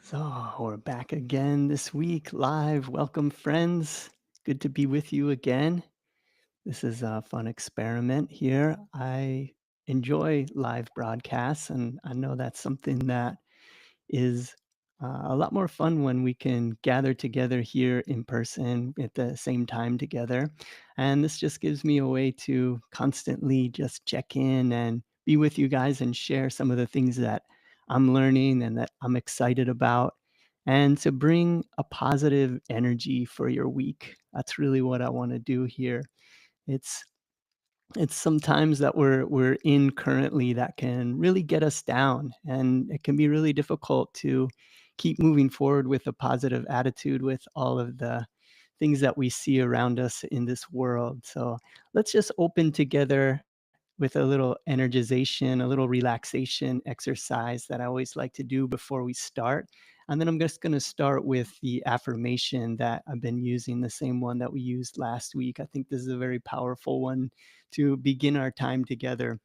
So we're back again this week live. Welcome, friends. Good to be with you again. This is a fun experiment here. I enjoy live broadcasts, and I know that's something that is a lot more fun when we can gather together here in person at the same time together. And this just gives me a way to constantly just check in and be with you guys and share some of the things that I'm learning and that I'm excited about, and to bring a positive energy for your week. That's really what I want to do here. It's it's sometimes that we're in currently that can really get us down, and it can be really difficult to keep moving forward with a positive attitude with all of the things that we see around us in this world. So let's just open together with a little energization, a little relaxation exercise that I always like to do before we start. And then I'm just going to start with the affirmation that I've been using, the same one that we used last week. I think this is a very powerful one to begin our time together.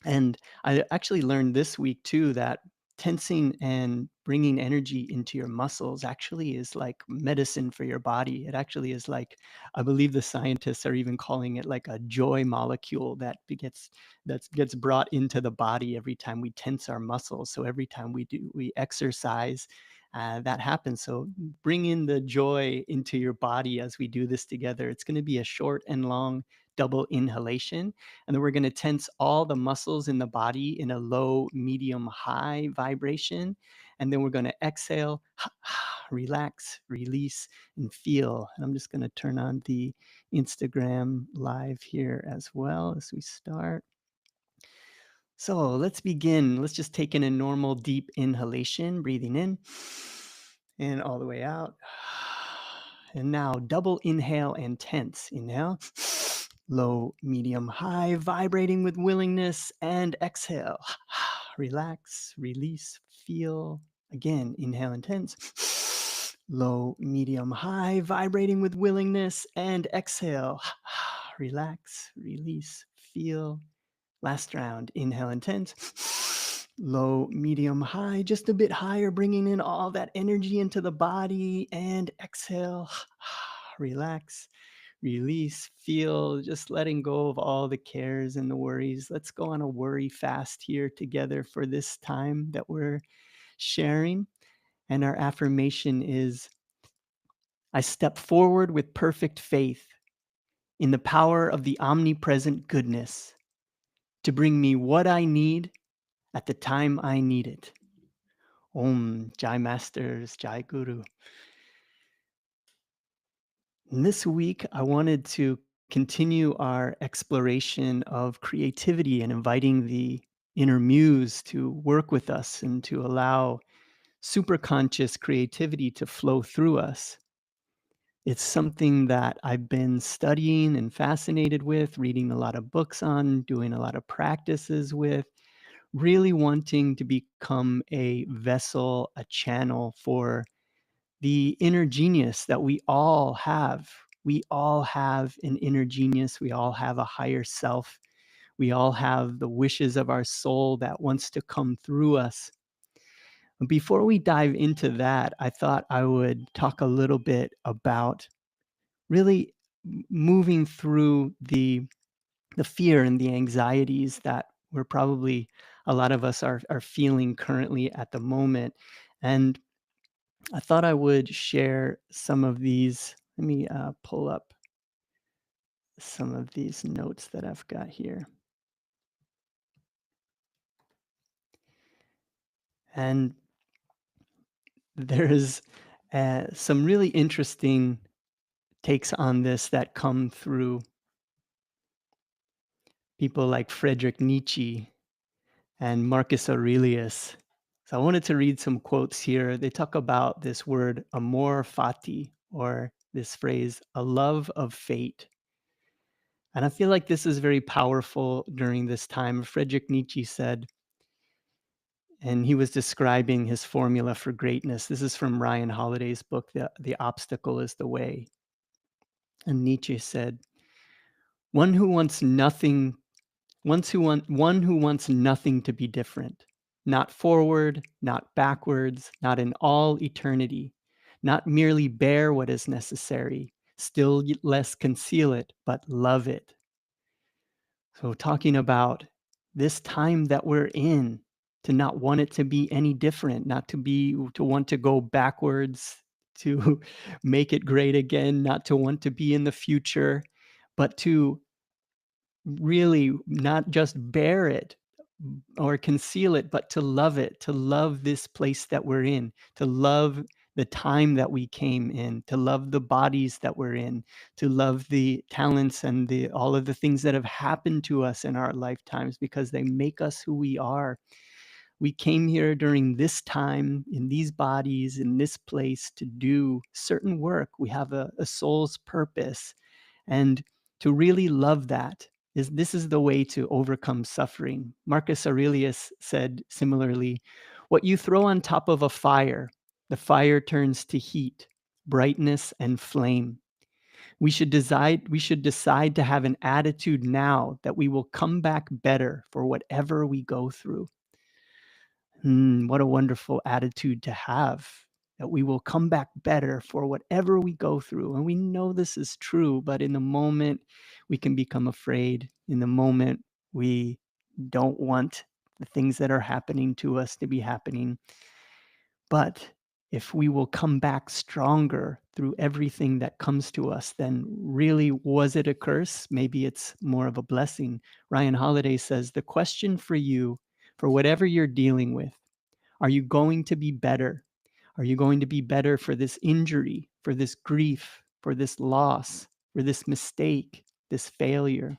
And I actually learned this week too that tensing and bringing energy into your muscles actually is like medicine for your body. It actually is like, I believe the scientists are even calling it like a joy molecule that gets brought into the body every time we tense our muscles. So every time we exercise, that happens. So bring in the joy into your body as we do this together. It's going to be a short and long double inhalation, and then we're going to tense all the muscles in the body in a low, medium, high vibration. And then we're going to exhale, relax, release, and feel. And I'm just going to turn on the Instagram live here as well as we start. So let's begin. Let's just take in a normal deep inhalation, breathing in and all the way out. And now double inhale and tense. Inhale, low, medium, high, vibrating with willingness, and exhale. Relax, release, feel. Again, inhale and tense. Low, medium, high, vibrating with willingness, and exhale. Relax, release, feel. Last round, inhale and tense. Low, medium, high, just a bit higher, bringing in all that energy into the body, and exhale. Relax, release, feel, just letting go of all the cares and the worries. Let's go on a worry fast here together for this time that we're sharing. And our affirmation is, I step forward with perfect faith in the power of the omnipresent goodness to bring me what I need at the time I need it. Om, Jai Masters, Jai Guru. And this week, I wanted to continue our exploration of creativity and inviting the inner muse to work with us and to allow superconscious creativity to flow through us. It's something that I've been studying and fascinated with, reading a lot of books on, doing a lot of practices with, really wanting to become a vessel, a channel for the inner genius that we all have. We all have an inner genius. We all have a higher self. We all have the wishes of our soul that wants to come through us. Before we dive into that, I thought I would talk a little bit about really moving through the fear and the anxieties that we're probably a lot of us are feeling currently at the moment. And I thought I would share some of these. Let me pull up some of these notes that I've got here. And there's some really interesting takes on this that come through people like Friedrich Nietzsche and Marcus Aurelius. So I wanted to read some quotes here. They talk about this word amor fati, or this phrase, a love of fate. And I feel like this is very powerful during this time. Friedrich Nietzsche said, and he was describing his formula for greatness. This is from Ryan Holiday's book, The Obstacle is the Way. And Nietzsche said, one who wants nothing, one who wants nothing to be different, not forward, not backwards, not in all eternity, not merely bear what is necessary, still less conceal it, but love it. So, talking about this time that we're in, to not want it to be any different, not to want to go backwards, to make it great again, not to want to be in the future, but to really not just bear it or conceal it, but to love it, to love this place that we're in, to love the time that we came in, to love the bodies that we're in, to love the talents and the all of the things that have happened to us in our lifetimes because they make us who we are. We came here during this time, in these bodies, in this place to do certain work. We have a soul's purpose. And to really love that is this is the way to overcome suffering. Marcus Aurelius said similarly, what you throw on top of a fire, the fire turns to heat, brightness, and flame. We should decide to have an attitude now that we will come back better for whatever we go through. What a wonderful attitude to have, that we will come back better for whatever we go through. And we know this is true, but in the moment, we can become afraid. In the moment, we don't want the things that are happening to us to be happening. But if we will come back stronger through everything that comes to us, then really, was it a curse? Maybe it's more of a blessing. Ryan Holiday says the question for you, for whatever you're dealing with, are you going to be better? Are you going to be better for this injury, for this grief, for this loss, for this mistake, this failure?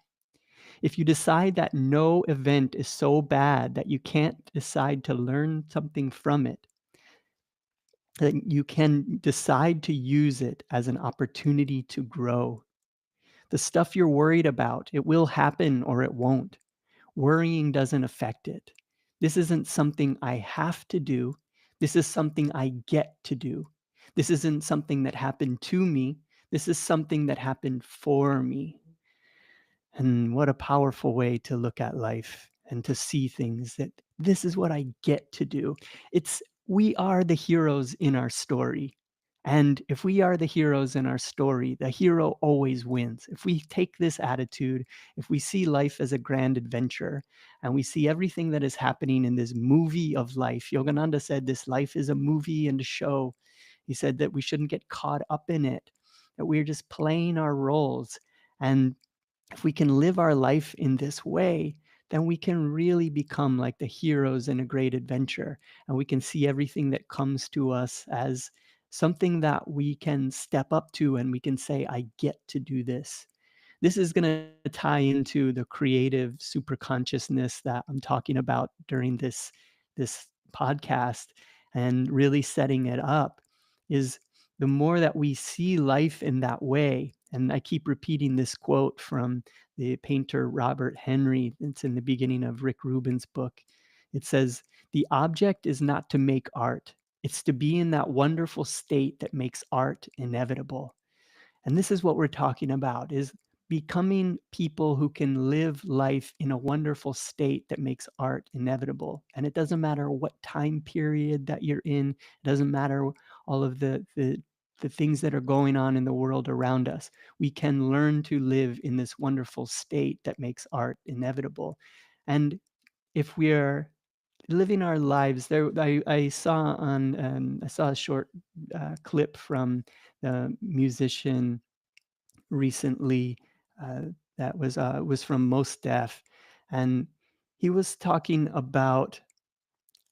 If you decide that no event is so bad that you can't decide to learn something from it, that you can decide to use it as an opportunity to grow. The stuff you're worried about, it will happen or it won't. Worrying doesn't affect it. This isn't something I have to do. This is something I get to do. This isn't something that happened to me. This is something that happened for me. And what a powerful way to look at life and to see things, that this is what I get to do. It's We are the heroes in our story. And if we are the heroes in our story, the hero always wins. If we take this attitude, if we see life as a grand adventure and we see everything that is happening in this movie of life, Yogananda said this life is a movie and a show. He said that we shouldn't get caught up in it, that we're just playing our roles. And if we can live our life in this way, then we can really become like the heroes in a great adventure. And we can see everything that comes to us as something that we can step up to and we can say, I get to do this. This is going to tie into the creative super consciousness that I'm talking about during this podcast, and really setting it up is the more that we see life in that way. And I keep repeating this quote from the painter Robert Henry. It's in the beginning of Rick Rubin's book. It says, the object is not to make art. It's to be in that wonderful state that makes art inevitable. And this is what we're talking about, is becoming people who can live life in a wonderful state that makes art inevitable. And it doesn't matter what time period that you're in. It doesn't matter all of the things that are going on in the world around us. We can learn to live in this wonderful state that makes art inevitable. And if we are living our lives there, I saw a short clip from the musician recently, uh, that was from Most Def, and he was talking about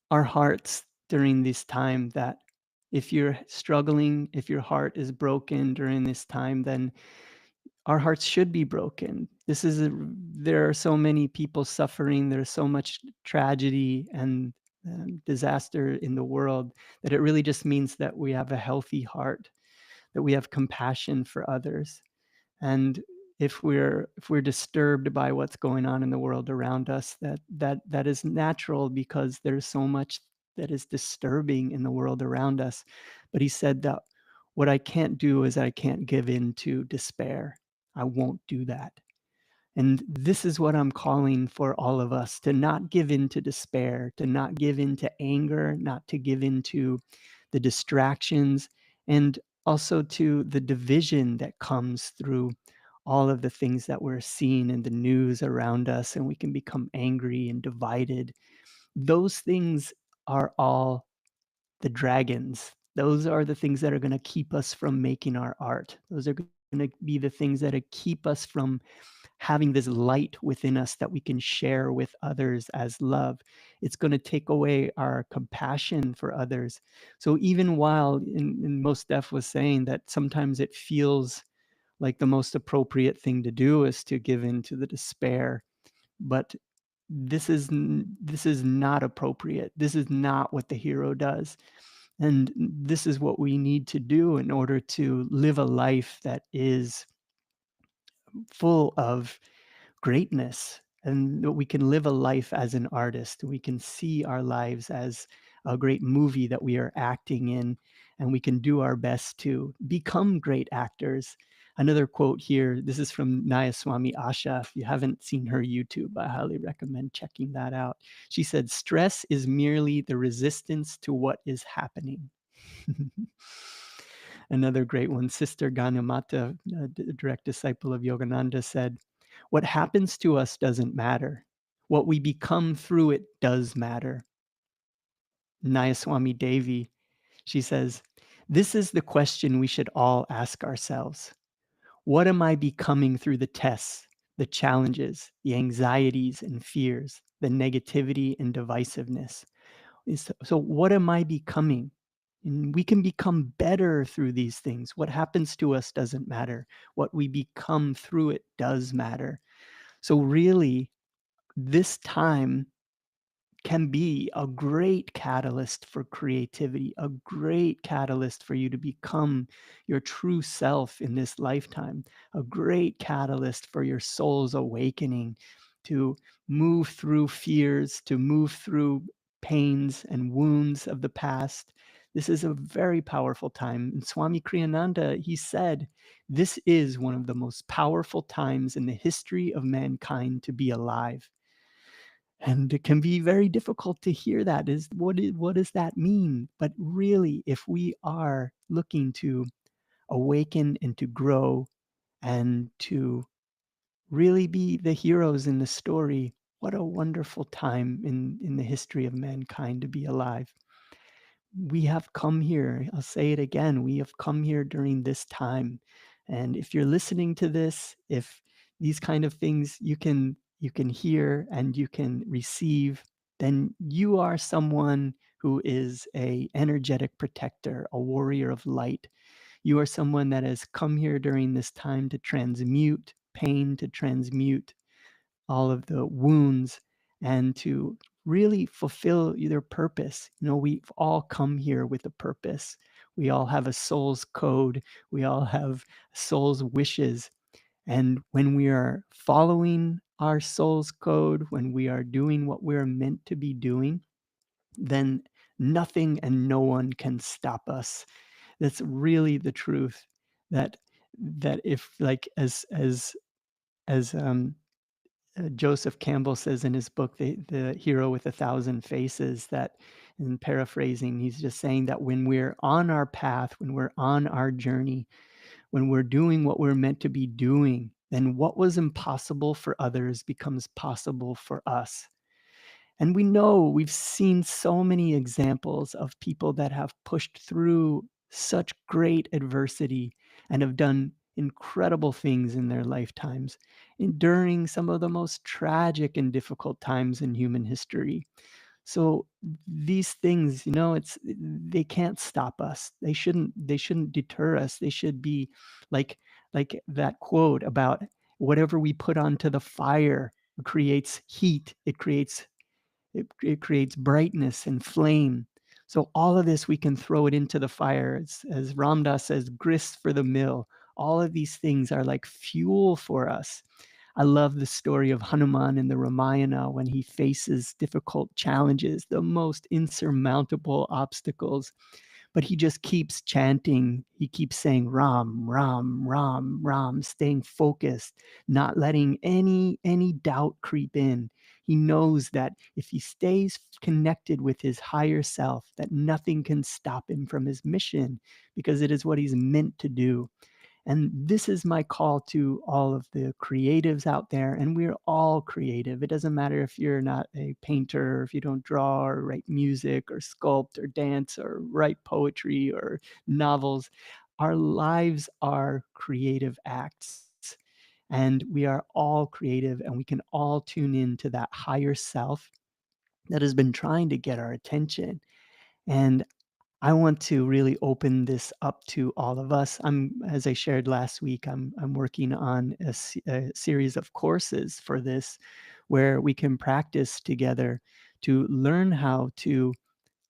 our hearts during this time, that if you're struggling, if your heart is broken during this time, then our hearts should be broken. There are so many people suffering, there's so much tragedy and disaster in the world, that it really just means that we have a healthy heart, that we have compassion for others. And if we're disturbed by what's going on in the world around us, that is natural, because there's so much that is disturbing in the world around us. But he said that what I can't do is I can't give in to despair. I won't do that. And this is what I'm calling for all of us, to not give in to despair, to not give in to anger, not to give in to the distractions, and also to the division that comes through all of the things that we're seeing in the news around us, and we can become angry and divided. Those things are all the dragons. Those are the things that are going to keep us from making our art. Those are going to be the things that keep us from having this light within us that we can share with others as love. It's going to take away our compassion for others. So even while in Most Def was saying that sometimes it feels like the most appropriate thing to do is to give in to the despair, but this is not appropriate. This is not what the hero does. And this is what we need to do in order to live a life that is full of greatness, and that we can live a life as an artist. We can see our lives as a great movie that we are acting in, and we can do our best to become great actors. Another quote here, this is from Nayaswami Asha. If you haven't seen her YouTube, I highly recommend checking that out. She said, "Stress is merely the resistance to what is happening." Another great one, Sister Ganyamata, a direct disciple of Yogananda, said, "What happens to us doesn't matter. What we become through it does matter." Nayaswami Devi, she says, "This is the question we should all ask ourselves. What am I becoming through the tests, the challenges, the anxieties and fears, the negativity and divisiveness? So what am I becoming?" And we can become better through these things. What happens to us doesn't matter. What we become through it does matter. So really, this time can be a great catalyst for creativity, a great catalyst for you to become your true self in this lifetime, a great catalyst for your soul's awakening, to move through fears, to move through pains and wounds of the past. This is a very powerful time. And Swami Kriyananda, he said, this is one of the most powerful times in the history of mankind to be alive. And it can be very difficult to hear that. What does that mean? But really, if we are looking to awaken and to grow and to really be the heroes in the story, what a wonderful time in the history of mankind to be alive. We have come here, I'll say it again, we have come here during this time. And if you're listening to this, if these kind of things you can hear and you can receive, then you are someone who is a energetic protector, a warrior of light. You are someone that has come here during this time to transmute pain, to transmute all of the wounds, and to really fulfill their purpose. You know, we've all come here with a purpose. We all have a soul's code. We all have soul's wishes. And when we are following our soul's code, when we are doing what we're meant to be doing, then nothing and no one can stop us. That's really the truth. That if, like, as Joseph Campbell says in his book, the Hero with a Thousand Faces, that, in paraphrasing, he's just saying that when we're on our path, when we're on our journey, when we're doing what we're meant to be doing, then what was impossible for others becomes possible for us. And we know we've seen so many examples of people that have pushed through such great adversity and have done incredible things in their lifetimes, enduring some of the most tragic and difficult times in human history. So these things, they can't stop us. They shouldn't deter us. They should be like that quote about, whatever we put onto the fire creates heat. It creates brightness and flame. So all of this, we can throw it into the fire. As Ram Dass says, grist for the mill. All of these things are like fuel for us. I love the story of Hanuman in the Ramayana when he faces difficult challenges, the most insurmountable obstacles. but he just keeps chanting. He keeps saying Ram, Ram, Ram, Ram, staying focused, not letting any doubt creep in. He knows that if he stays connected with his higher self, that nothing can stop him from his mission because it is what he's meant to do. And this is my call to all of the creatives out there. And we're all creative. It doesn't matter if you're not a painter, or if you don't draw or write music or sculpt or dance or write poetry or novels. Our lives are creative acts. And we are all creative, and we can all tune in to that higher self that has been trying to get our attention. And I want to really open this up to all of us. As I shared last week, I'm working on a series of courses for this, where we can practice together to learn how to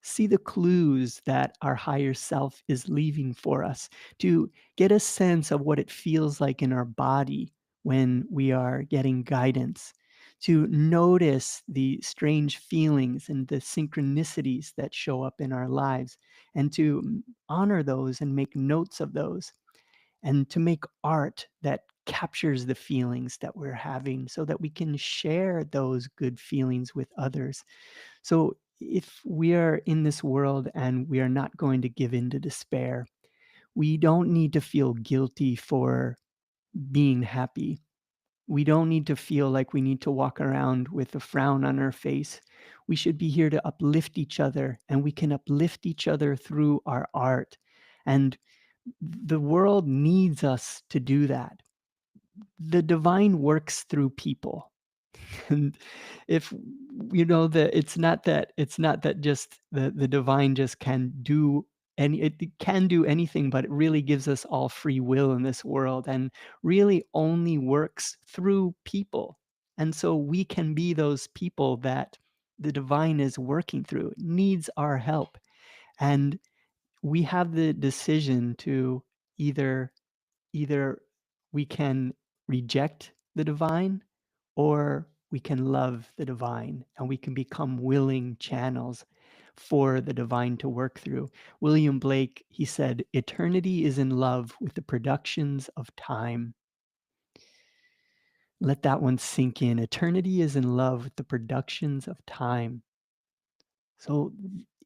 see the clues that our higher self is leaving for us, to get a sense of what it feels like in our body when we are getting guidance, to notice the strange feelings and the synchronicities that show up in our lives, and to honor those and make notes of those, and to make art that captures the feelings that we're having so that we can share those good feelings with others. So, if we are in this world and we are not going to give in to despair, we don't need to feel guilty for being happy. We don't need to feel like we need to walk around with a frown on our face. We should be here to uplift each other, and we can uplift each other through our art. And the world needs us to do that. The divine works through people. And if it's not that just the divine just can do it can do anything, but it really gives us all free will in this world, and really only works through people. And so we can be those people that the divine is working through. It needs our help. And we have the decision to either either we can reject the divine, or we can love the divine, and we can become willing channels for the divine to work through. William Blake, he said, eternity is in love with the productions of time. Let that one sink in. Eternity is in love with the productions of time. So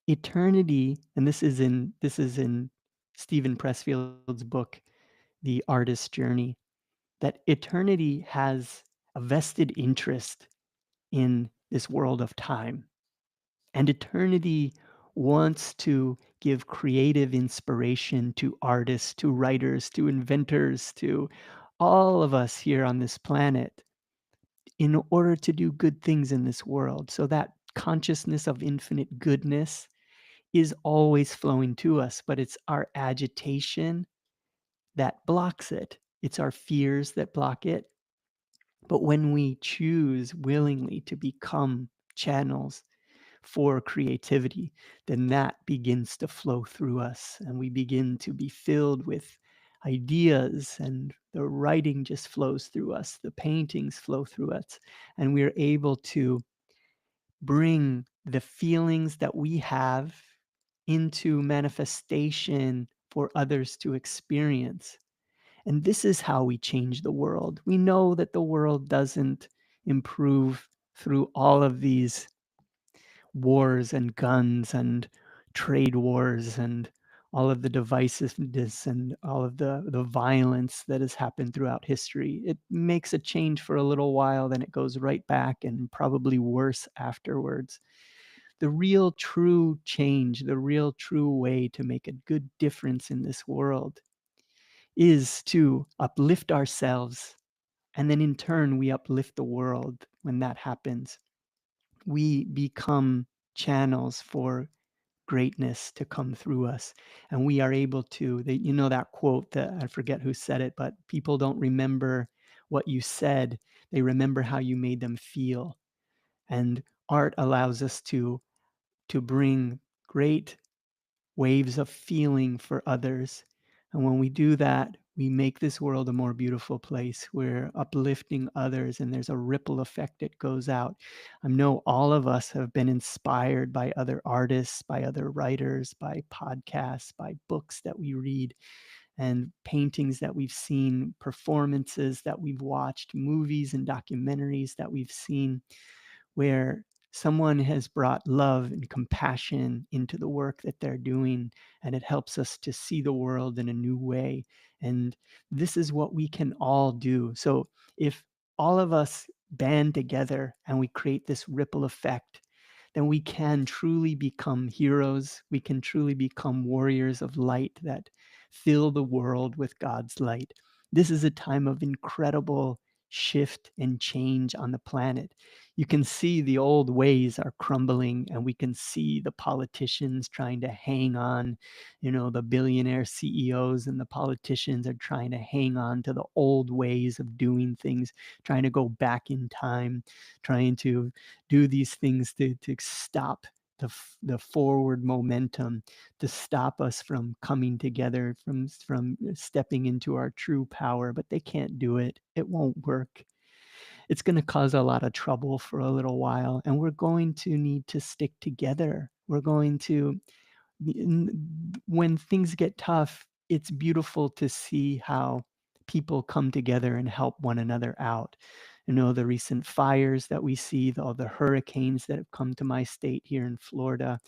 eternity, and this is in Stephen Pressfield's book, The Artist's Journey, that eternity has a vested interest in this world of time. And eternity wants to give creative inspiration to artists, to writers, to inventors, to all of us here on this planet in order to do good things in this world. So that consciousness of infinite goodness is always flowing to us, but it's our agitation that blocks it. It's our fears that block it. But when we choose willingly to become channels for creativity, then that begins to flow through us, and we begin to be filled with ideas, and the writing just flows through us, the paintings flow through us, and we're able to bring the feelings that we have into manifestation for others to experience. And this is how we change the world. We know that the world doesn't improve through all of these wars and guns and trade wars and all of the divisiveness and all of the violence that has happened throughout history. It makes a change for a little while, then it goes right back, and probably worse afterwards. The real true change, the real true way to make a good difference in this world is to uplift ourselves, and then in turn we uplift the world. When that happens, we become channels for greatness to come through us, and we are able to that quote, that I forget who said it, but people don't remember what you said, they remember how you made them feel. And art allows us to bring great waves of feeling for others. And when we do that, we make this world a more beautiful place. We're uplifting others, and there's a ripple effect that goes out. I know all of us have been inspired by other artists, by other writers, by podcasts, by books that we read, and paintings that we've seen, performances that we've watched, movies and documentaries that we've seen, where someone has brought love and compassion into the work that they're doing, and it helps us to see the world in a new way. And this is what we can all do. So if all of us band together and we create this ripple effect, then we can truly become heroes. We can truly become warriors of light that fill the world with God's light. This is a time of incredible shift and change on the planet. You can see the old ways are crumbling, and we can see the politicians trying to hang on. The billionaire CEOs and the politicians are trying to hang on to the old ways of doing things, trying to go back in time, trying to do these things to stop the forward momentum, to stop us from coming together, from stepping into our true power. But they can't do it. It won't work. It's going to cause a lot of trouble for a little while, and we're going to need to stick together. We're going to, when things get tough, it's beautiful to see how people come together and help one another out. The recent fires that we see, all the hurricanes that have come to my state here in Florida,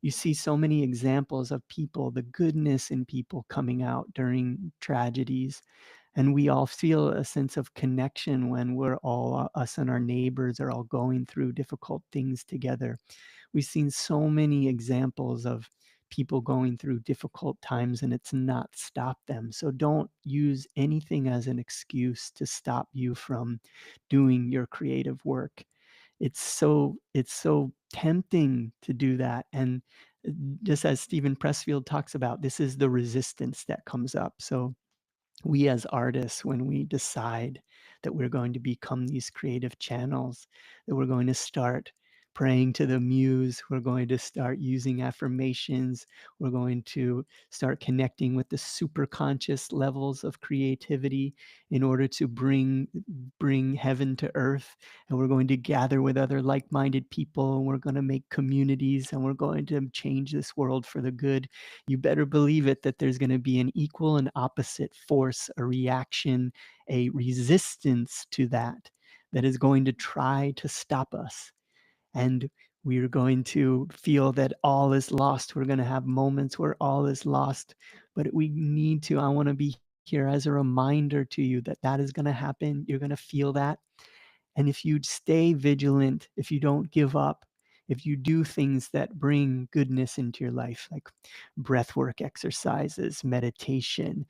you see so many examples of people, the goodness in people coming out during tragedies. And we all feel a sense of connection when we're all, us and our neighbors are all going through difficult things together. We've seen so many examples of people going through difficult times, and it's not stopped them. So don't use anything as an excuse to stop you from doing your creative work. It's so tempting to do that. And just as Stephen Pressfield talks about, this is the resistance that comes up. So we as artists, when we decide that we're going to become these creative channels, that we're going to start praying to the muse, we're going to start using affirmations, we're going to start connecting with the superconscious levels of creativity in order to bring heaven to earth. And we're going to gather with other like-minded people, and we're going to make communities, and we're going to change this world for the good. You better believe it that there's going to be an equal and opposite force, a reaction, a resistance to that that is going to try to stop us. And we're going to feel that all is lost. We're going to have moments where all is lost, but we need to, I want to be here as a reminder to you that that is going to happen. You're going to feel that. And if you stay vigilant, if you don't give up, if you do things that bring goodness into your life, like breath work exercises, meditation,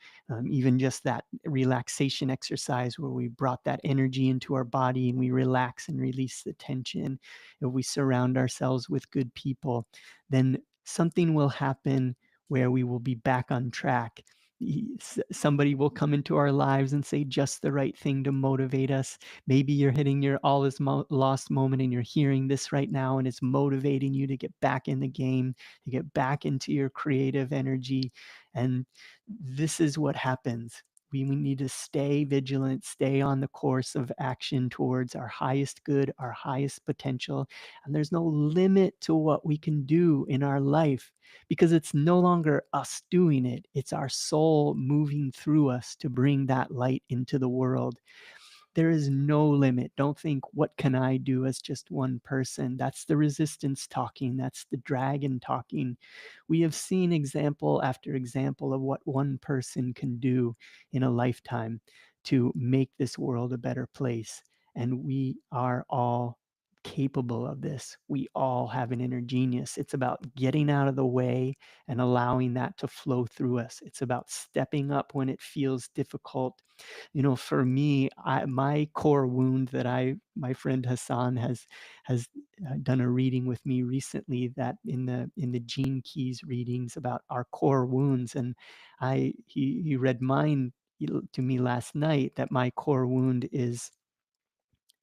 even just that relaxation exercise where we brought that energy into our body and we relax and release the tension, if we surround ourselves with good people, then something will happen where we will be back on track. Somebody will come into our lives and say just the right thing to motivate us. Maybe you're hitting your all is lost moment and you're hearing this right now, and it's motivating you to get back in the game, to get back into your creative energy. And this is what happens. We need to stay vigilant, stay on the course of action towards our highest good, our highest potential. And there's no limit to what we can do in our life, because it's no longer us doing it. It's our soul moving through us to bring that light into the world. There is no limit. Don't think, what can I do as just one person? That's the resistance talking. That's the dragon talking. We have seen example after example of what one person can do in a lifetime to make this world a better place. And we are all capable of this. We all have an inner genius. It's about getting out of the way and allowing that to flow through us. It's about stepping up when it feels difficult. For me, my core wound that my friend Hassan has done a reading with me recently, that in the Gene Keys readings about our core wounds, and he read mine to me last night, that my core wound is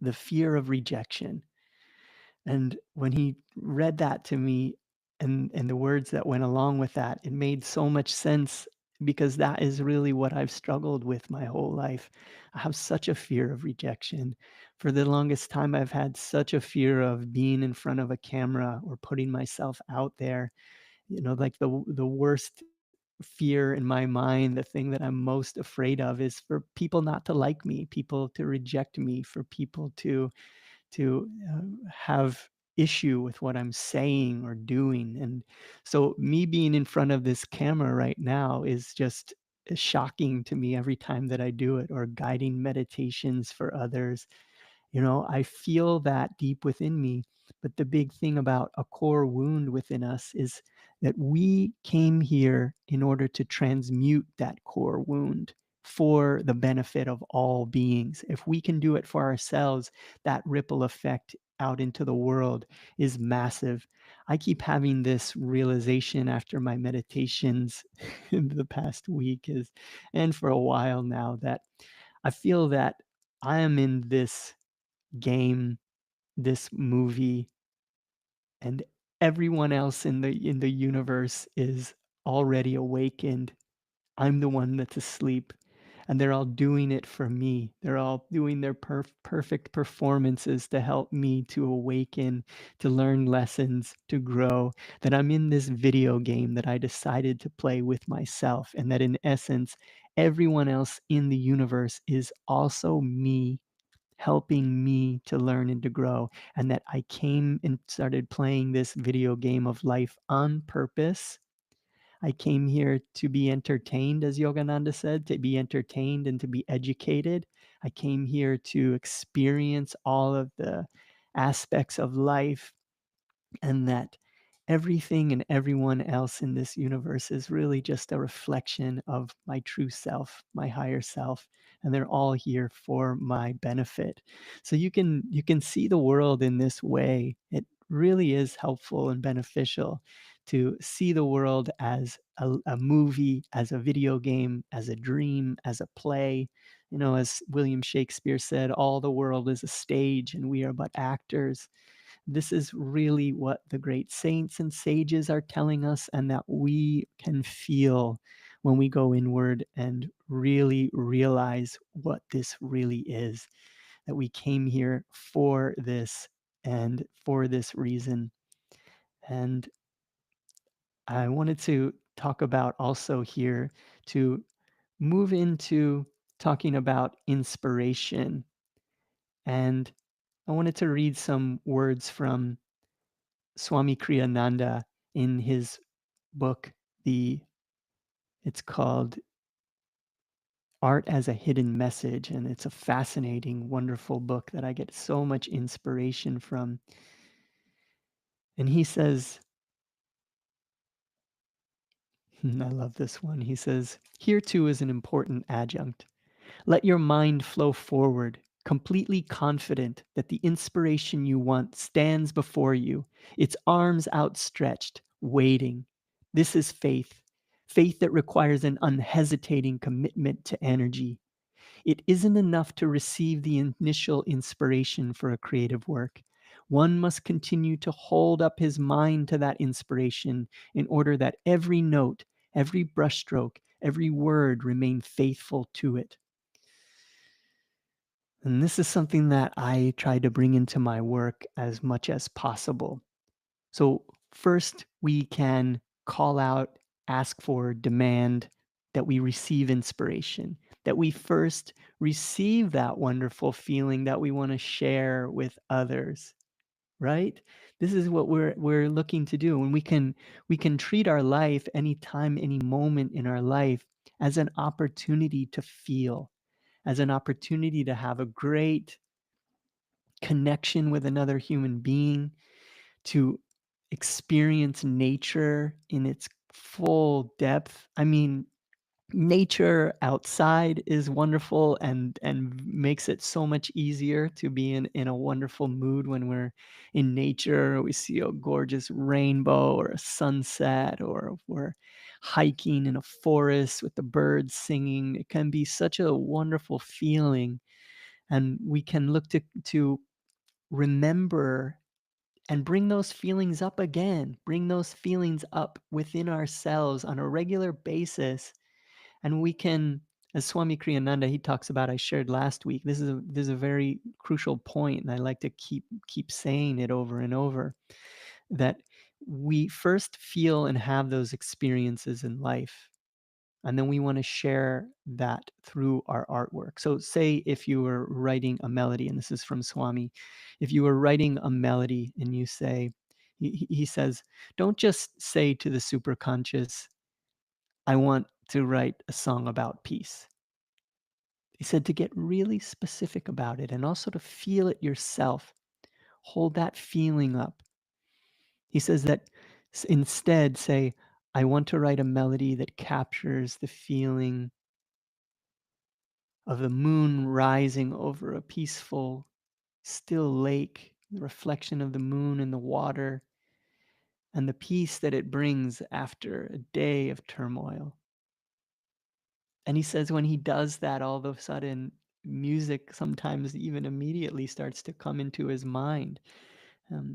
the fear of rejection. And when he read that to me, and the words that went along with that, it made so much sense. because that is really what I've struggled with my whole life. I have such a fear of rejection. For the longest time, I've had such a fear of being in front of a camera or putting myself out there. Like the worst fear in my mind, the thing that I'm most afraid of is for people not to like me, people to reject me, for people to have issue with what I'm saying or doing. And so me being in front of this camera right now is just shocking to me every time that I do it, or guiding meditations for others. I feel that deep within me. But the big thing about a core wound within us is that we came here in order to transmute that core wound for the benefit of all beings. If we can do it for ourselves, that ripple effect out into the world is massive. I keep having this realization after my meditations in the past week is and for a while now, that I feel that I am in this game, this movie, and everyone else in the universe is already awakened. I'm the one that's asleep, and they're all doing it for me. They're all doing their perfect performances to help me to awaken, to learn lessons, to grow. That I'm in this video game that I decided to play with myself, and that in essence, everyone else in the universe is also me, helping me to learn and to grow, and that I came and started playing this video game of life on purpose. I came here to be entertained, as Yogananda said, to be entertained and to be educated. I came here to experience all of the aspects of life, and that everything and everyone else in this universe is really just a reflection of my true self, my higher self, and they're all here for my benefit. So you can see the world in this way. It really is helpful and beneficial to see the world as a movie, as a video game, as a dream, as a play. As William Shakespeare said, all the world is a stage and we are but actors. This is really what the great saints and sages are telling us, and that we can feel when we go inward and really realize what this really is, that we came here for this and for this reason. And I wanted to talk about also here, to move into talking about inspiration. And I wanted to read some words from Swami Kriyananda in his book, the it's called Art as a Hidden Message, and it's a fascinating, wonderful book that I get so much inspiration from. And he says, I love this one. He says, "Here too is an important adjunct. Let your mind flow forward, completely confident that the inspiration you want stands before you, its arms outstretched, waiting. This is faith, faith that requires an unhesitating commitment to energy. It isn't enough to receive the initial inspiration for a creative work. One must continue to hold up his mind to that inspiration in order that every note, every brushstroke, every word remain faithful to it." And this is something that I try to bring into my work as much as possible. So, first, we can call out, ask for, demand that we receive inspiration, that we first receive that wonderful feeling that we want to share with others, right? This is what we're looking to do. And we can treat our life, any time, any moment in our life, as an opportunity to feel, as an opportunity to have a great connection with another human being, to experience nature in its full depth. I mean, nature outside is wonderful and makes it so much easier to be in a wonderful mood when we're in nature. We see a gorgeous rainbow or a sunset, or if we're hiking in a forest with the birds singing. It can be such a wonderful feeling, and we can look to remember and bring those feelings up again, bring those feelings up within ourselves on a regular basis, And we can, as Swami Kriyananda, he talks about, I shared last week, this is a very crucial point, and I like to keep saying it over and over, that we first feel and have those experiences in life, and then we want to share that through our artwork. So say if you were writing a melody, and this is from Swami, if you were writing a melody and you say, he says, don't just say to the superconscious, I want to write a song about peace. He said to get really specific about it and also to feel it yourself. Hold that feeling up. He says that instead say, I want to write a melody that captures the feeling of the moon rising over a peaceful, still lake, the reflection of the moon in the water, and the peace that it brings after a day of turmoil. And he says when he does that, all of a sudden, music sometimes even immediately starts to come into his mind.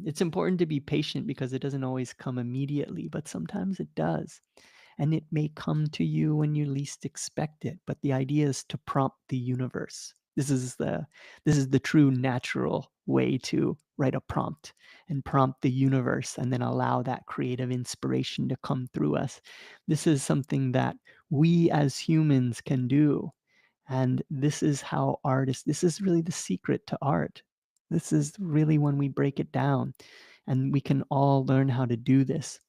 It's important to be patient because it doesn't always come immediately, but sometimes it does. And it may come to you when you least expect it. But the idea is to prompt the universe. This is the true natural way to write a prompt and prompt the universe and then allow that creative inspiration to come through us. This is something that we as humans can do. And this is how artists, this is really the secret to art. This is really when we break it down, and we can all learn how to do this.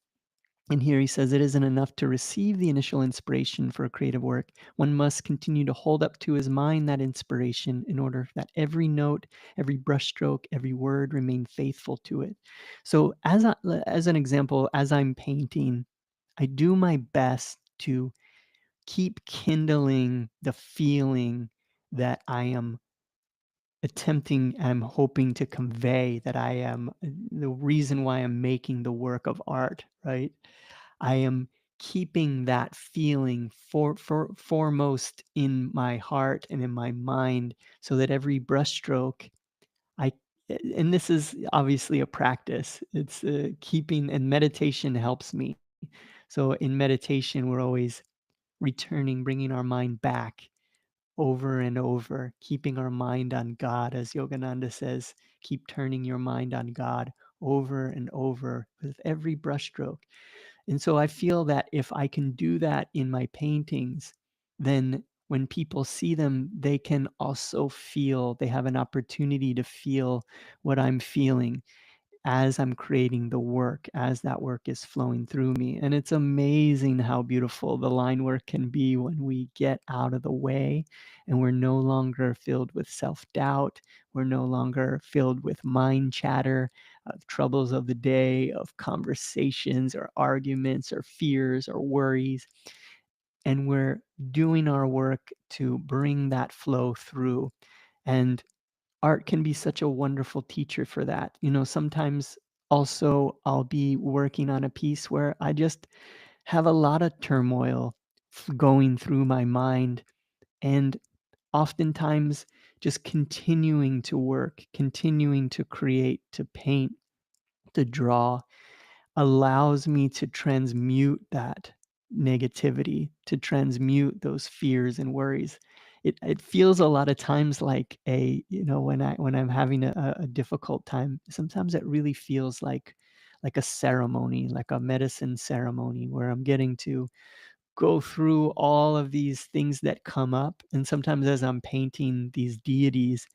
And here he says it isn't enough to receive the initial inspiration for a creative work. One must continue to hold up to his mind that inspiration in order that every note, every brushstroke, every word remain faithful to it. So, as an example, as I'm painting, I do my best to keep kindling the feeling that I am I'm hoping to convey, that I am the reason why I'm making the work of art, right? I am keeping that feeling foremost in my heart and in my mind so that every brushstroke I and this is obviously a practice. It's keeping, and meditation helps me. So in meditation, we're always returning, bringing our mind back over and over, keeping our mind on God, as Yogananda says, keep turning your mind on God over and over with every brushstroke. And so I feel that if I can do that in my paintings, then when people see them, they can also feel, they have an opportunity to feel what I'm feeling as I'm creating the work, as that work is flowing through me. And it's amazing how beautiful the line work can be when we get out of the way and we're no longer filled with self-doubt. We're no longer filled with mind chatter, of troubles of the day, of conversations or arguments or fears or worries. And we're doing our work to bring that flow through. And art can be such a wonderful teacher for that. Sometimes also I'll be working on a piece where I just have a lot of turmoil going through my mind, and oftentimes just continuing to work, continuing to create, to paint, to draw allows me to transmute that negativity, to transmute those fears and worries. It feels a lot of times like when I'm having a difficult time, sometimes it really feels like a ceremony, like a medicine ceremony where I'm getting to go through all of these things that come up. And sometimes as I'm painting these deities,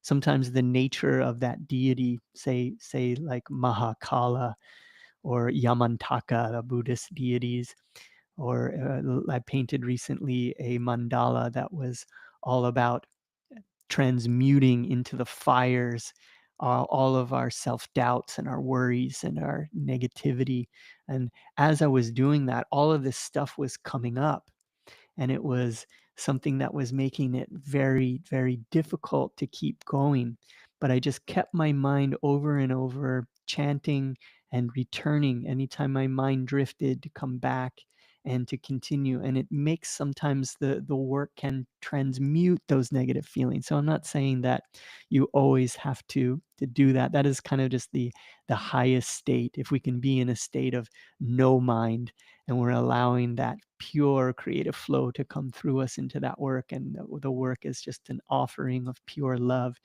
sometimes the nature of that deity, say like Mahakala or Yamantaka, the Buddhist deities, or I painted recently a mandala that was all about transmuting into the fires all of our self-doubts and our worries and our negativity. And as I was doing that, all of this stuff was coming up, and it was something that was making it very, very difficult to keep going. But I just kept my mind over and over chanting and returning anytime my mind drifted to come back and to continue. And it makes sometimes the work can transmute those negative feelings. So I'm not saying that you always have to do that. That is kind of just the highest state. If we can be in a state of no mind and we're allowing that pure creative flow to come through us into that work, and the work is just an offering of pure love.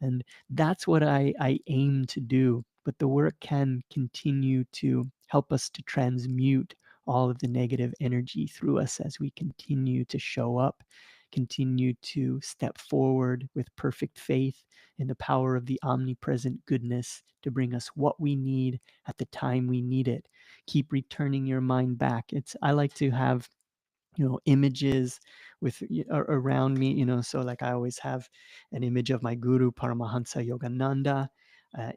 And that's what I aim to do. But the work can continue to help us to transmute all of the negative energy through us as we continue to show up, continue to step forward with perfect faith in the power of the omnipresent goodness to bring us what we need at the time we need it. Keep returning your mind back. I like to have images around me, so like I always have an image of my guru Paramahansa Yogananda,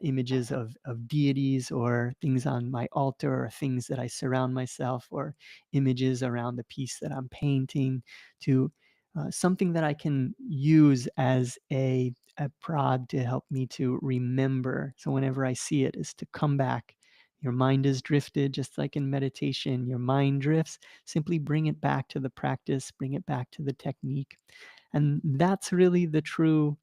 images of deities or things on my altar or things that I surround myself, or images around the piece that I'm painting, to something that I can use as a prod to help me to remember. So whenever I see it, is to come back. Your mind is drifted, just like in meditation, your mind drifts. Simply bring it back to the practice, bring it back to the technique. And that's really the true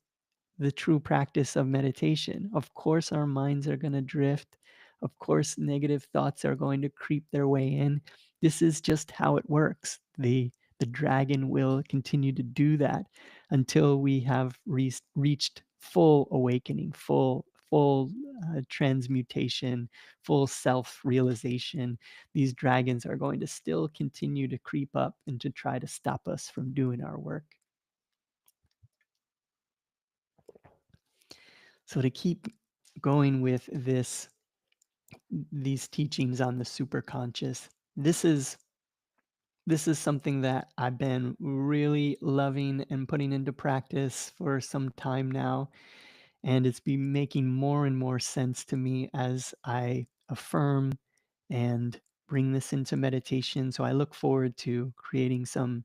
practice of meditation. Of course, our minds are going to drift. Of course, negative thoughts are going to creep their way in. This is just how it works. The dragon will continue to do that until we have reached full awakening, full transmutation, full self-realization. These dragons are going to still continue to creep up and to try to stop us from doing our work. So to keep going with these teachings on the superconscious, this is something that I've been really loving and putting into practice for some time now, and it's been making more and more sense to me as I affirm and bring this into meditation. So I look forward to creating some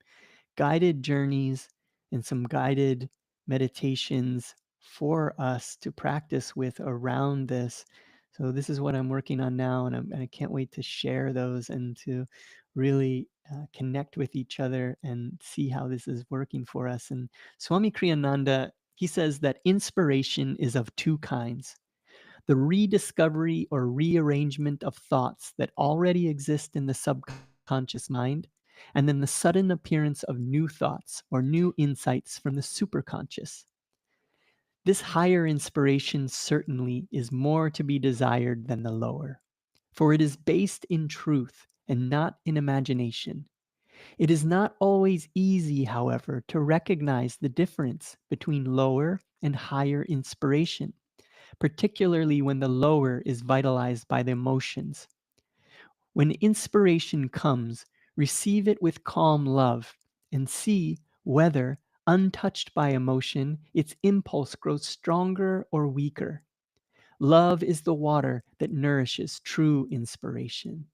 guided journeys and some guided meditations for us to practice with around this. So this is what I'm working on now, and I can't wait to share those and to really connect with each other and see how this is working for us. And Swami Kriyananda, he says that inspiration is of two kinds: the rediscovery or rearrangement of thoughts that already exist in the subconscious mind, and then the sudden appearance of new thoughts or new insights from the superconscious. This higher inspiration certainly is more to be desired than the lower, for it is based in truth and not in imagination. It is not always easy, however, to recognize the difference between lower and higher inspiration, particularly when the lower is vitalized by the emotions. When inspiration comes, receive it with calm love and see whether, untouched by emotion, its impulse grows stronger or weaker. Love is the water that nourishes true inspiration.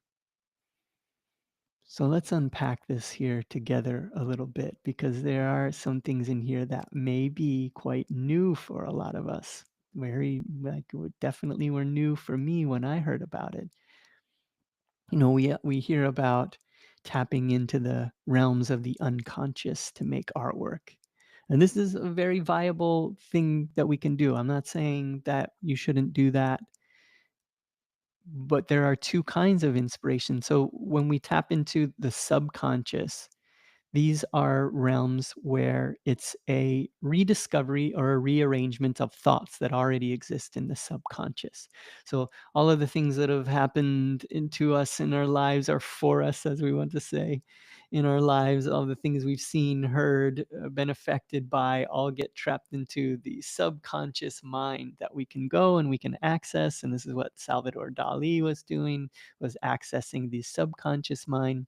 So let's unpack this here together a little bit, because there are some things in here that may be quite new for a lot of us. Very, like, definitely were new for me when I heard about it. We hear about tapping into the realms of the unconscious to make artwork. And this is a very viable thing that we can do. I'm not saying that you shouldn't do that, but there are two kinds of inspiration. So when we tap into the subconscious, these are realms where it's a rediscovery or a rearrangement of thoughts that already exist in the subconscious. So all of the things that have happened into us in our lives are for us, as we want to say, in our lives. All the things we've seen, heard, been affected by, all get trapped into the subconscious mind that we can go and we can access. And this is what Salvador Dali was doing, was accessing the subconscious mind.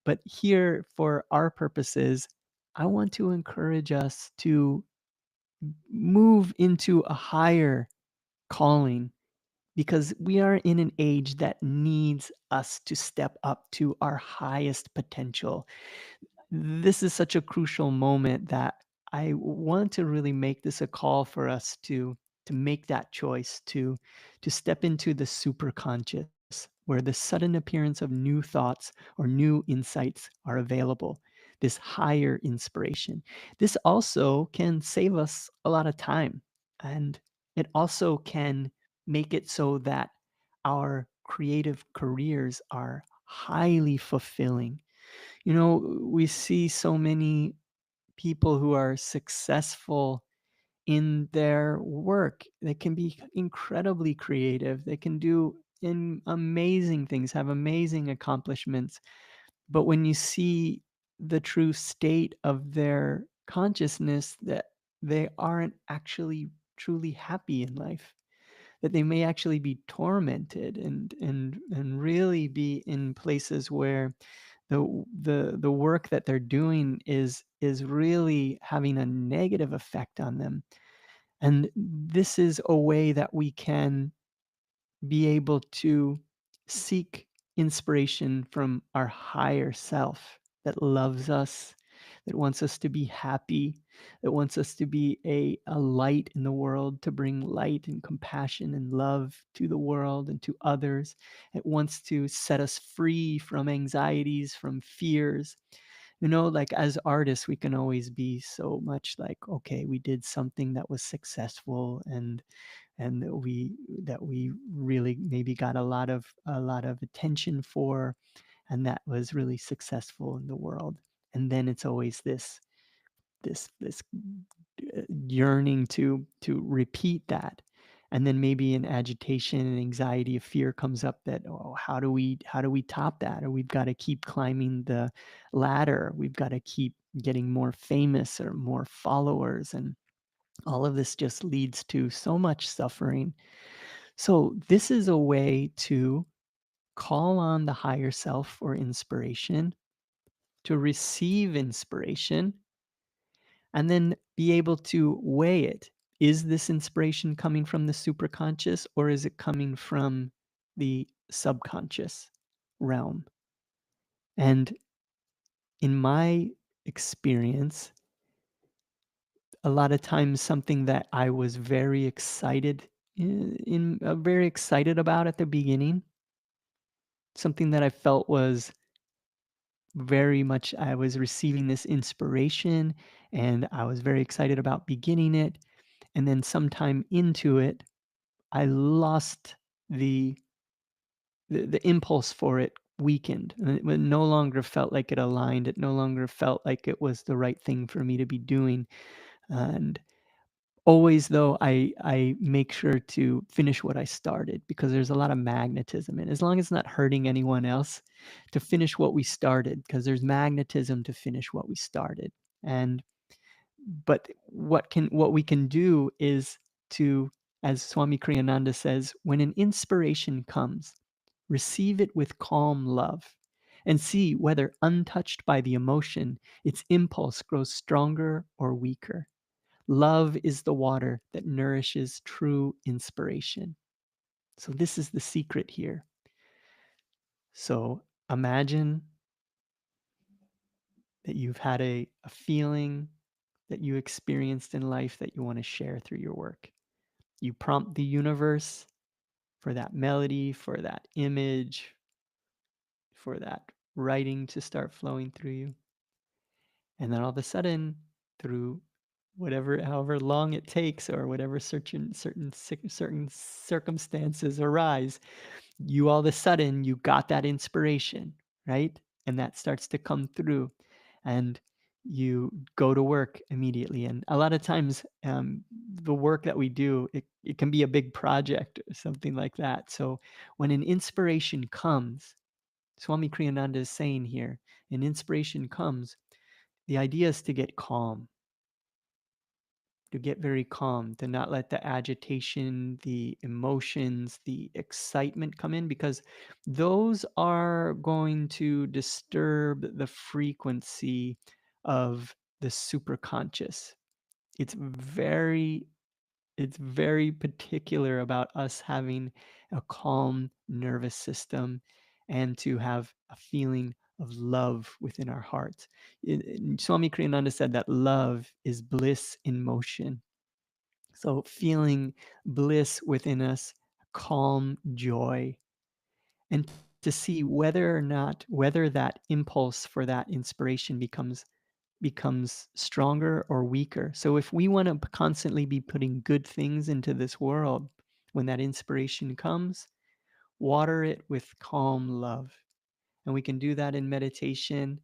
But here, for our purposes, I want to encourage us to move into a higher calling, because we are in an age that needs us to step up to our highest potential. This is such a crucial moment that I want to really make this a call for us to make that choice to step into the super conscious. where the sudden appearance of new thoughts or new insights are available, this higher inspiration. This also can save us a lot of time, and it also can make it so that our creative careers are highly fulfilling. We see so many people who are successful in their work. They can be incredibly creative. They can do amazing things, have amazing accomplishments. But when you see the true state of their consciousness, that they aren't actually truly happy in life, that they may actually be tormented and really be in places where the work that they're doing is really having a negative effect on them. And this is a way that we can be able to seek inspiration from our higher self that loves us, that wants us to be happy, that wants us to be a light in the world, to bring light and compassion and love to the world and to others. It wants to set us free from anxieties, from fears. Like as artists, we can always be so much like, okay, we did something that was successful, and that we really maybe got a lot of attention for, and that was really successful in the world. And then it's always this yearning to repeat that. And then maybe an agitation and anxiety, a fear comes up that, oh, how do we top that? Or we've got to keep climbing the ladder, we've got to keep getting more famous or more followers, and all of this just leads to so much suffering. So, this is a way to call on the higher self or inspiration, to receive inspiration, and then be able to weigh it. Is this inspiration coming from the superconscious, or is it coming from the subconscious realm? And in my experience, a lot of times something that I was very excited very excited about at the beginning, something that I felt was very much, I was receiving this inspiration and I was very excited about beginning it. And then sometime into it, I lost the the impulse for it, weakened. And it no longer felt like it aligned. It no longer felt like it was the right thing for me to be doing. And always though, I make sure to finish what I started, because there's a lot of magnetism, and as long as it's not hurting anyone else, to finish what we started, because there's magnetism to finish what we started. And but what we can do is to, as Swami Kriyananda says, when an inspiration comes, receive it with calm love, and see whether, untouched by the emotion, its impulse grows stronger or weaker. Love is the water that nourishes true inspiration. So, this is the secret here. So, imagine that you've had a feeling that you experienced in life that you want to share through your work. You prompt the universe for that melody, for that image, for that writing to start flowing through you. And then all of a sudden, through however long it takes, or whatever certain circumstances arise, you all of a sudden you got that inspiration, right? And that starts to come through, and you go to work immediately. And a lot of times, the work that we do, it can be a big project or something like that. So when an inspiration comes, Swami Kriyananda is saying here, an inspiration comes, the idea is to get calm, to get very calm, to not let the agitation, the emotions, the excitement come in, because those are going to disturb the frequency of the superconscious. It's very it's very particular about us having a calm nervous system, and to have a feeling of love within our hearts. Swami Kriyananda said that love is bliss in motion. So feeling bliss within us, calm joy. and to see whether that impulse for that inspiration becomes stronger or weaker. So if we want to constantly be putting good things into this world, when that inspiration comes, water it with calm love. And we can do that in meditation,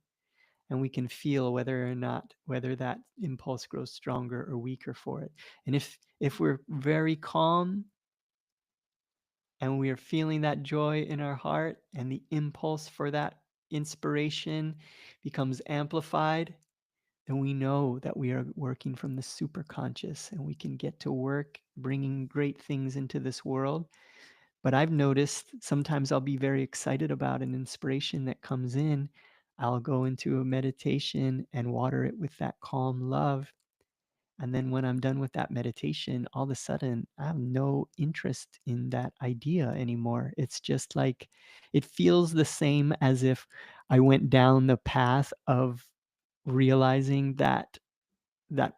and we can feel whether that impulse grows stronger or weaker for it. And if we're very calm and we are feeling that joy in our heart, and the impulse for that inspiration becomes amplified, then we know that we are working from the superconscious, and we can get to work bringing great things into this world. But I've noticed sometimes I'll be very excited about an inspiration that comes in. I'll go into a meditation and water it with that calm love. And then when I'm done with that meditation, all of a sudden, I have no interest in that idea anymore. It's just like it feels the same as if I went down the path of realizing that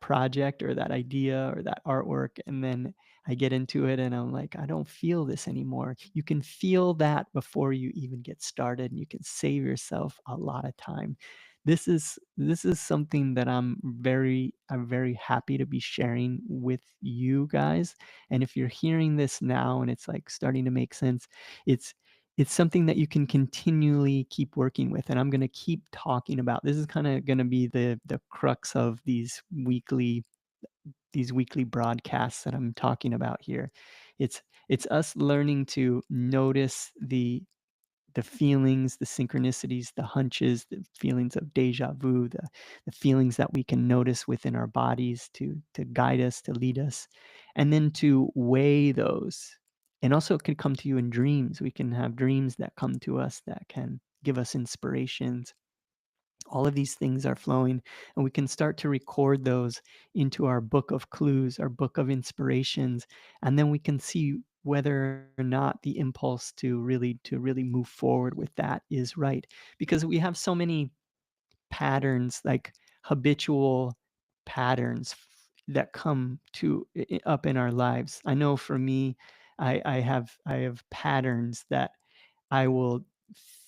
project or that idea or that artwork, and then I get into it and I'm like, I don't feel this anymore. You can feel that before you even get started, and you can save yourself a lot of time. This is something that I'm very happy to be sharing with you guys. And if you're hearing this now and it's like starting to make sense, it's it's something that you can continually keep working with, and I'm going to keep talking about. This is kind of going to be the crux of these weekly broadcasts that I'm talking about here. It's us learning to notice the feelings, the synchronicities, the hunches, the feelings of deja vu, the feelings that we can notice within our bodies to guide us, to lead us, and then to weigh those. And also, it can come to you in dreams. We can have dreams that come to us that can give us inspirations. All of these things are flowing, and we can start to record those into our book of clues, our book of inspirations, and then we can see whether or not the impulse to really move forward with that is right, because we have so many patterns, like habitual patterns that come up in our lives. I know for me, I have patterns that I will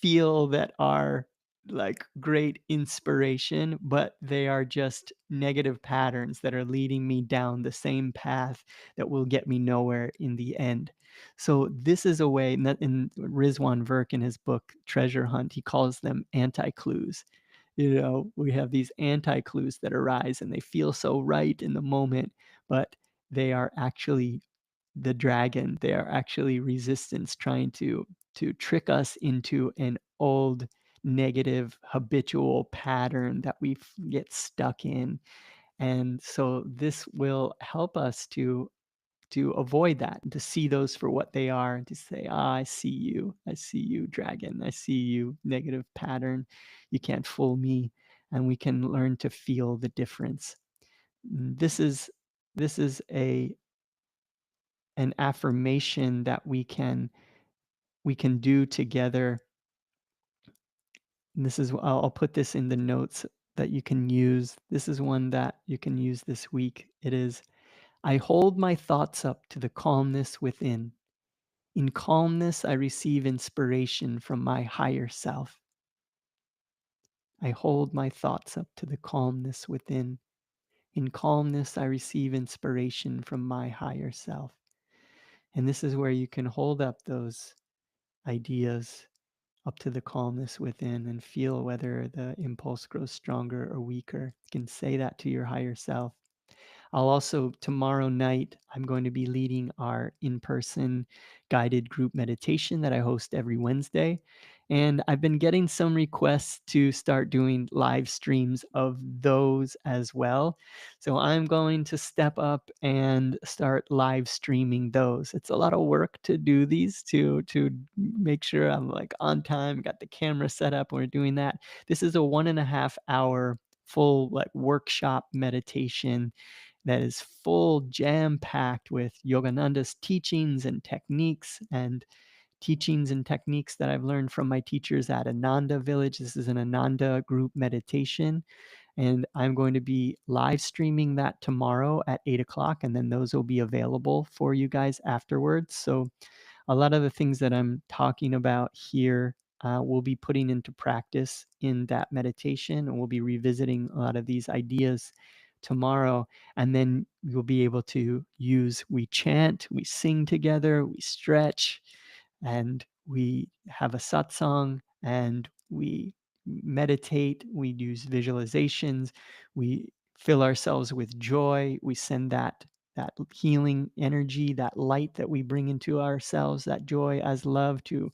feel that are like great inspiration, but they are just negative patterns that are leading me down the same path that will get me nowhere in the end. So this is a way, and that in Rizwan Virk in his book Treasure Hunt, he calls them anti-clues. We have these anti-clues that arise and they feel so right in the moment, but they are actually the dragon. They are actually resistance trying to trick us into an old negative habitual pattern that get stuck in. And so this will help us to avoid that and to see those for what they are, and to say, ah, I see you, dragon, I see you, negative pattern, you can't fool me. And we can learn to feel the difference. This is an affirmation that we can do together. And this is I'll put this in the notes that you can use. This is one that you can use this week. It is, I hold my thoughts up to the calmness within. In calmness, I receive inspiration from my higher self. I hold my thoughts up to the calmness within. In calmness, I receive inspiration from my higher self. And this is where you can hold up those ideas up to the calmness within and feel whether the impulse grows stronger or weaker. You can say that to your higher self. I'll also, tomorrow night, I'm going to be leading our in-person guided group meditation that I host every Wednesday. And I've been getting some requests to start doing live streams of those as well. So I'm going to step up and start live streaming those. It's a lot of work to do these, to make sure I'm like on time, got the camera set up, and we're doing that. This is a 1.5 hour full like workshop meditation that is full jam packed with Yogananda's teachings and techniques that I've learned from my teachers at Ananda Village. This is an Ananda group meditation, and I'm going to be live streaming that tomorrow at 8 o'clock, and then those will be available for you guys afterwards. So a lot of the things that I'm talking about here, we'll be putting into practice in that meditation, and we'll be revisiting a lot of these ideas tomorrow. And then you'll be able to use, we chant, we sing together, we stretch, and we have a satsang, and we meditate, we use visualizations, we fill ourselves with joy, we send that healing energy, that light that we bring into ourselves, that joy as love to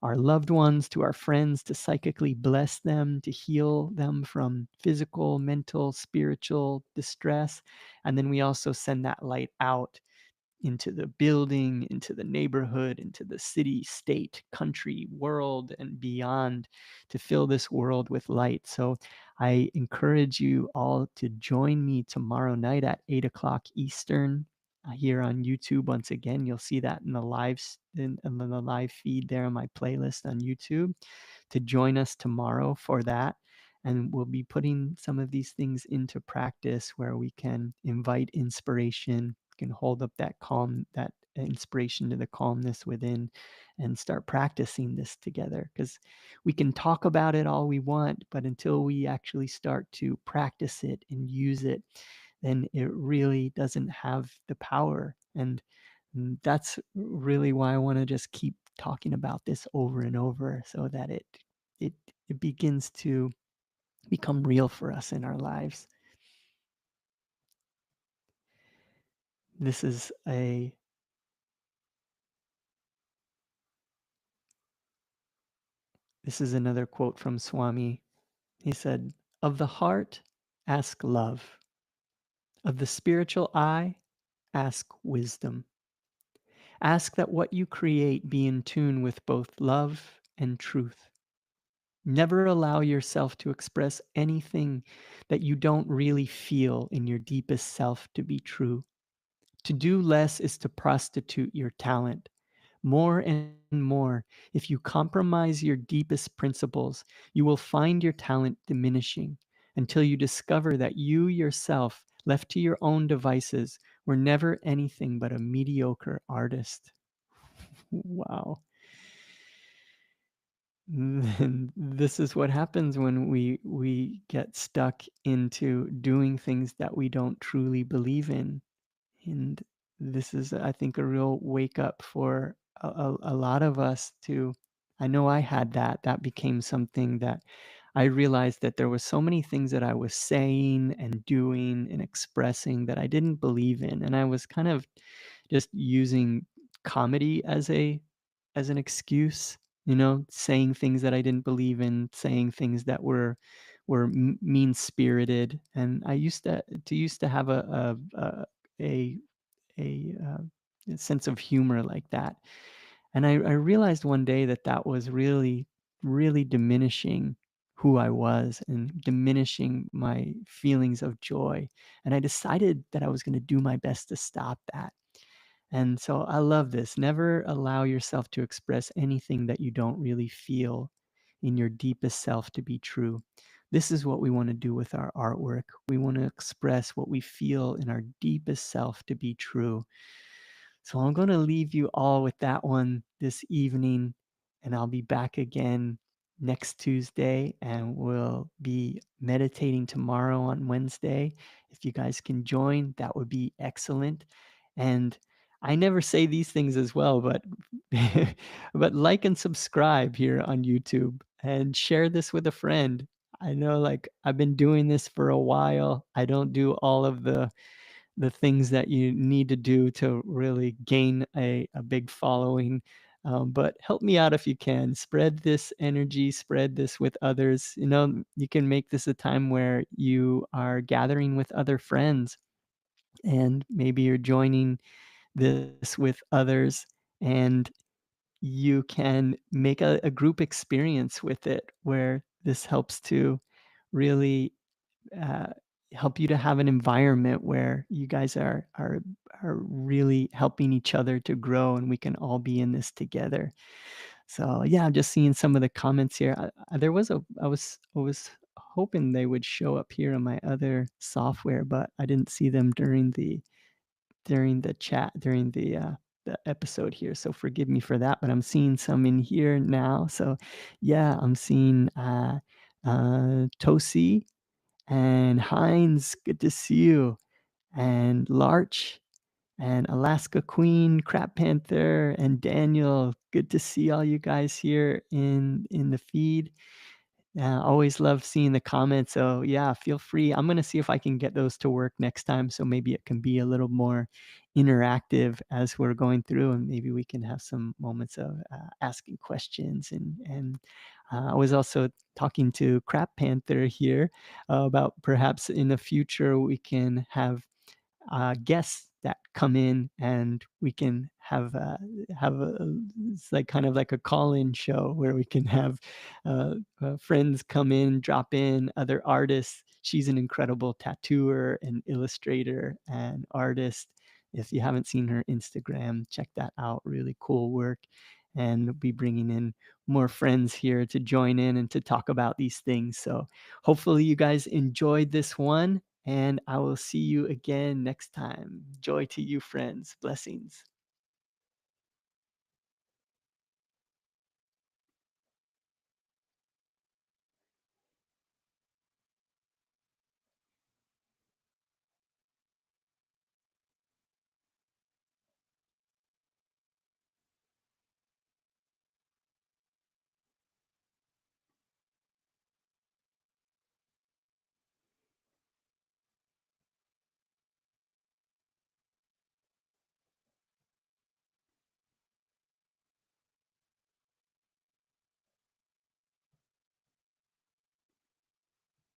our loved ones, to our friends, to psychically bless them, to heal them from physical, mental, spiritual distress. And then we also send that light out into the building, into the neighborhood, into the city, state, country, world, and beyond, to fill this world with light. So I encourage you all to join me tomorrow night at 8 o'clock Eastern, here on YouTube. Once again, you'll see that in the in the live feed there on my playlist on YouTube, to join us tomorrow for that. And we'll be putting some of these things into practice where we can invite inspiration, can hold up that calm, that inspiration to the calmness within, and start practicing this together. Because we can talk about it all we want, but until we actually start to practice it and use it, then it really doesn't have the power. And that's really why I want to just keep talking about this over and over, so that it it begins to become real for us in our lives. This is a this is another quote from Swami. He said, "Of the heart, ask love. Of the spiritual eye, ask wisdom. Ask that what you create be in tune with both love and truth. Never allow yourself to express anything that you don't really feel in your deepest self to be true. To do less is to prostitute your talent. More and more, if you compromise your deepest principles, you will find your talent diminishing until you discover that you yourself, left to your own devices, were never anything but a mediocre artist." Wow. And this is what happens when we get stuck into doing things that we don't truly believe in. And this is, I think, a real wake up for a lot of us to, I know I had that. That became something that I realized, that there was so many things that I was saying and doing and expressing that I didn't believe in. And I was kind of just using comedy as an excuse, saying things that I didn't believe in, saying things that were mean spirited. And I used to have a a sense of humor like that. And I realized one day that that was really, really diminishing who I was and diminishing my feelings of joy. And I decided that I was going to do my best to stop that. And so I love this. Never allow yourself to express anything that you don't really feel in your deepest self to be true. This is what we want to do with our artwork. We want to express what we feel in our deepest self to be true. So I'm going to leave you all with that one this evening, and I'll be back again next Tuesday, and we'll be meditating tomorrow on Wednesday. If you guys can join, that would be excellent. And I never say these things as well, but but like and subscribe here on YouTube, and share this with a friend. I know, like, I've been doing this for a while. I don't do all of the things that you need to do to really gain a big following. But help me out if you can. Spread this energy, spread this with others. You can make this a time where you are gathering with other friends, and maybe you're joining this with others, and you can make a group experience with it, where this helps to really uh, help you to have an environment where you guys are really helping each other to grow, and we can all be in this together. So yeah, I'm just seeing some of the comments here. There was a I was hoping they would show up here on my other software, but I didn't see them during the chat, during the the episode here, so forgive me for that, but I'm seeing some in here now. So yeah, I'm seeing Tosi and Heinz, good to see you, and Larch and Alaska Queen, Crap Panther, and Daniel. Good to see all you guys here in the feed. Always love seeing the comments. So yeah, feel free. I'm gonna see if I can get those to work next time. So maybe it can be a little more interactive as we're going through, and maybe we can have some moments of asking questions. And I was also talking to Crap Panther here about perhaps in the future we can have guests that come in and we can have it's like kind of like a call-in show where we can have friends come in, drop in, other artists. She's an incredible tattooer and illustrator and artist. If you haven't seen her Instagram, check that out. Really cool work. And we'll be bringing in more friends here to join in and to talk about these things. So hopefully you guys enjoyed this one, and I will see you again next time. Joy to you, friends. Blessings.